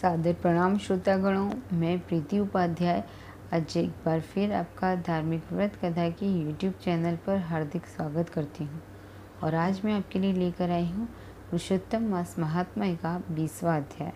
सादर प्रणाम श्रोतागणों, मैं प्रीति उपाध्याय आज एक बार फिर आपका धार्मिक व्रत कथा की यूट्यूब चैनल पर हार्दिक स्वागत करती हूँ। और आज मैं आपके लिए लेकर आई हूँ पुरुषोत्तम मास महात्म्य का 20वां अध्याय।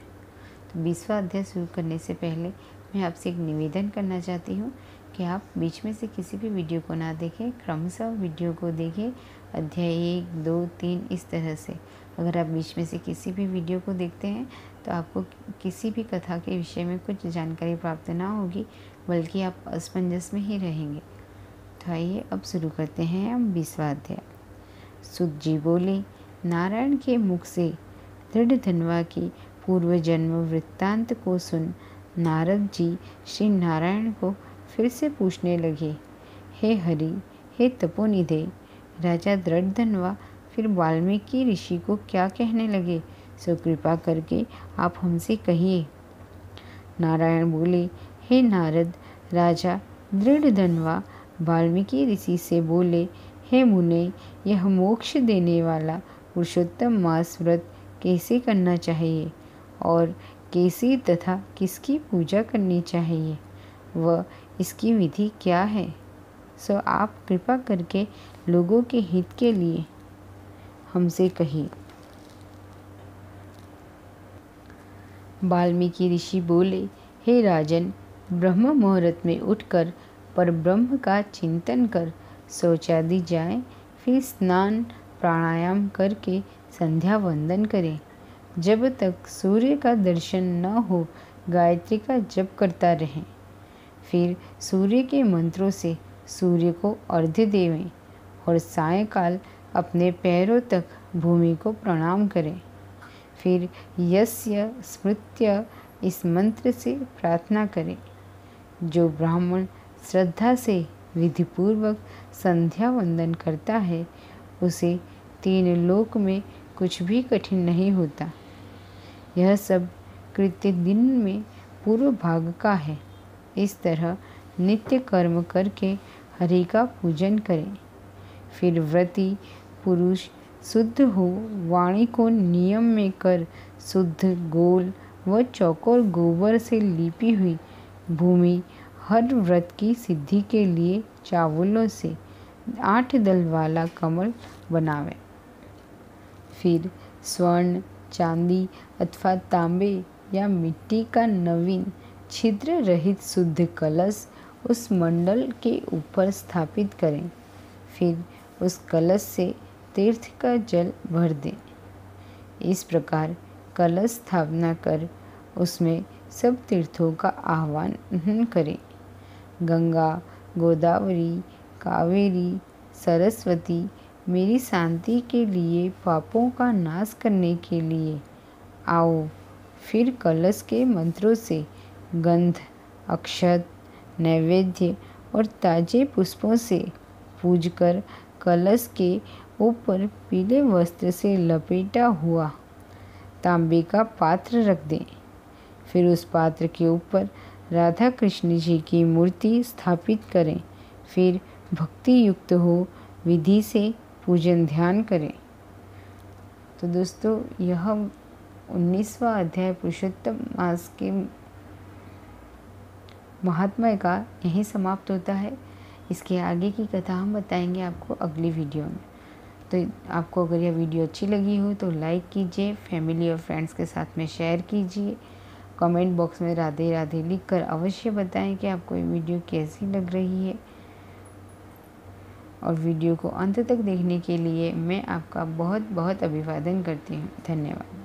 तो 20वां अध्याय शुरू करने से पहले मैं आपसे एक निवेदन करना चाहती हूँ कि आप बीच में से किसी भी वीडियो को ना देखें, क्रमशः वीडियो को देखें, अध्याय 1, 2, 3 इस तरह से। अगर आप बीच में से किसी भी वीडियो को देखते हैं तो आपको किसी भी कथा के विषय में कुछ जानकारी प्राप्त ना होगी, बल्कि आप असमंजस में ही रहेंगे। तो आइए अब शुरू करते हैं हम 20वां अध्याय। सुत जी बोले, नारायण के मुख से दृढ़ धनवा की पूर्व जन्म वृत्तांत को सुन नारद जी श्री नारायण को फिर से पूछने लगे, हे हरि, हे तपोनिधे। राजा दृढ़ धनवा फिर वाल्मीकि ऋषि को क्या कहने लगे, सो कृपा करके आप हमसे कहिए। नारायण बोले, हे नारद, राजा दृढ़ धनवा वाल्मीकि ऋषि से बोले, हे मुने, यह मोक्ष देने वाला पुरुषोत्तम मास व्रत कैसे करना चाहिए और कैसी तथा किसकी पूजा करनी चाहिए, वह इसकी विधि क्या है, सो आप कृपा करके लोगों के हित के लिए हमसे कहिए। वाल्मीकि ऋषि बोले, हे राजन, ब्रह्म मुहूर्त में उठकर पर ब्रह्म का चिंतन कर शौचादि जाए, फिर स्नान प्राणायाम करके संध्या वंदन करें। जब तक सूर्य का दर्शन न हो गायत्री का जप करता रहें। फिर सूर्य के मंत्रों से सूर्य को अर्घ्य देवें और सायंकाल अपने पैरों तक भूमि को प्रणाम करें। फिर यस्य स्मृत्य इस मंत्र से प्रार्थना करें। जो ब्राह्मण श्रद्धा से विधिपूर्वक संध्या वंदन करता है, उसे 3 लोक में कुछ भी कठिन नहीं होता। यह सब कृत्य दिन में पूर्व भाग का है। इस तरह नित्य कर्म करके हरि का पूजन करें। फिर व्रती पुरुष शुद्ध हो वाणी को नियम में कर शुद्ध गोल व चौकोर गोबर से लिपी हुई भूमि हर व्रत की सिद्धि के लिए चावलों से 8 दल वाला कमल बनावे। फिर स्वर्ण, चांदी अथवा तांबे या मिट्टी का नवीन छिद्र रहित शुद्ध कलश उस मंडल के ऊपर स्थापित करें। फिर उस कलश से तीर्थ का जल भर दें। इस प्रकार कलश स्थापना कर उसमें सब तीर्थों का आह्वान करें। गंगा, गोदावरी, कावेरी, सरस्वती मेरी शांति के लिए, पापों का नाश करने के लिए आओ। फिर कलश के मंत्रों से गंध, अक्षत, नैवेद्य और ताजे पुष्पों से पूजकर कलश के ऊपर पीले वस्त्र से लपेटा हुआ तांबे का पात्र रख दें। फिर उस पात्र के ऊपर राधा कृष्ण जी की मूर्ति स्थापित करें। फिर भक्ति युक्त हो विधि से पूजन ध्यान करें। तो दोस्तों, यह 19वां अध्याय पुरुषोत्तम मास के महात्म्य का यहीं समाप्त होता है। इसके आगे की कथा हम बताएंगे आपको अगली वीडियो में। तो आपको अगर यह वीडियो अच्छी लगी हो तो लाइक कीजिए, फैमिली और फ्रेंड्स के साथ में शेयर कीजिए। कमेंट बॉक्स में राधे राधे लिखकर अवश्य बताएं कि आपको ये वीडियो कैसी लग रही है। और वीडियो को अंत तक देखने के लिए मैं आपका बहुत बहुत अभिवादन करती हूँ। धन्यवाद।